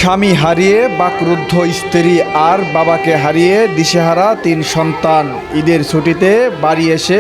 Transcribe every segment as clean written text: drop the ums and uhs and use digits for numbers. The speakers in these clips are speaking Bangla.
স্বামী হারিয়ে বাকরুদ্ধ স্ত্রী আর বাবাকে হারিয়ে দিশেহারা 3 সন্তান। ঈদের ছুটিতে বাড়ি এসে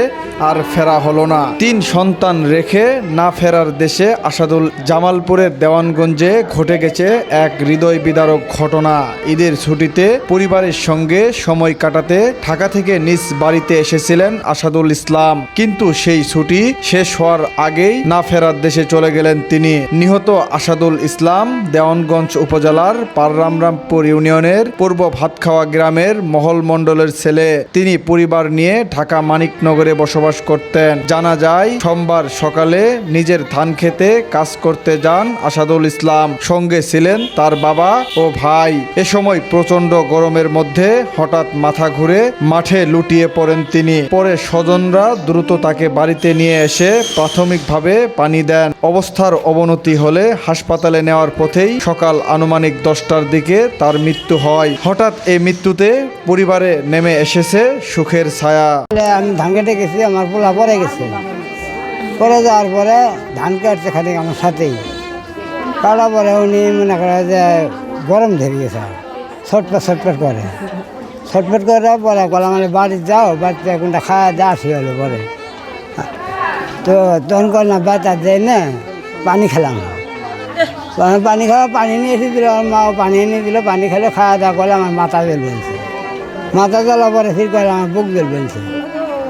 আর ফেরা হলো না। 3 সন্তান রেখে না ফেরার দেশে আসাদুল জামালপুরের দেওয়ানগঞ্জে ঘটে গেছে এক হৃদয় বিদারক ঘটনা। ঈদের ছুটিতে পরিবারের সঙ্গে সময় কাটাতে ঢাকা থেকে নিজ বাড়িতে এসেছিলেন আসাদুল ইসলাম, কিন্তু সেই ছুটি শেষ হওয়ার আগেই না ফেরার দেশে চলে গেলেন তিনি। নিহত আসাদুল ইসলাম দেওয়ানগঞ্জ উপজেলার পাররামরামপুর ইউনিয়নের পূর্ব ভাতখাওয়া গ্রামের মহল মণ্ডলের ছেলে। তিনি পরিবার নিয়ে ঢাকা মানিকনগরে বসবাস করতেন। জানা যায় সোমবার সকালে নিজের ধান খেতে কাজ করতে যান আসাদুল ইসলাম, সঙ্গে ছিলেন তার বাবা ও ভাই। এ সময় প্রচন্ড গরমের মধ্যে হঠাৎ মাথা ঘুরে মাঠে লুটিয়ে পড়েন তিনি। পরে স্বজনরা দ্রুত তাকে বাড়িতে নিয়ে এসে প্রাথমিকভাবে পানি দেন। অবস্থার অবনতি হলে হাসপাতালে নেওয়ার পথেই সকাল আনুমানিক 10টার দিকে তার মৃত্যু হয়। হঠাৎ এই মৃত্যুতে পরিবারে নেমে এসেছে সুখের ছায়া। আমি ধান কেটে গেছি, আমার পোলা পরে গেছে। পরে যাওয়ার পরে ধান কাটছে খালি আমার সাথেই। কাটার পরে উনি মনে করে যে গরম ধরে গেছে, ছটপট করে পরে গলা মানে বাড়ি যাও, বাড়িতে কোনটা খাওয়া যা আসি হলো পরে। তো তখন কর না বাচ্চা দেয় না, পানি খেলাম। পানি খাওয়া পানি নিয়ে এসে দিল, আমার মাও পানি এনে দিল। পানি খেলে খাওয়া দাওয়া করলে আমার মাথা বেল বেলছে। মাথা জ্বালা পরে ফির করে আমার বুক বেল বেলছে।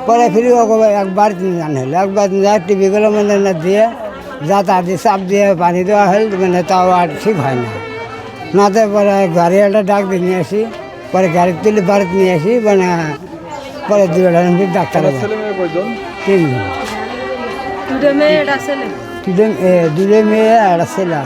পরে ফির একবার জান হলো, একবার যা টিভিগুলো মানে না দিয়ে যাতা দিয়ে চাপ দিয়ে পানি দেওয়া হল, মানে তাও আর ঠিক হয় না। নাতে পরে গাড়ি একটা ডাক দিয়ে নিয়ে আসি, পরে গাড়ি তুলে বাড়িতে নিয়ে আসি, মানে পরে ডাক্তার 3 দুটো মেয়ে একটা ছেলে।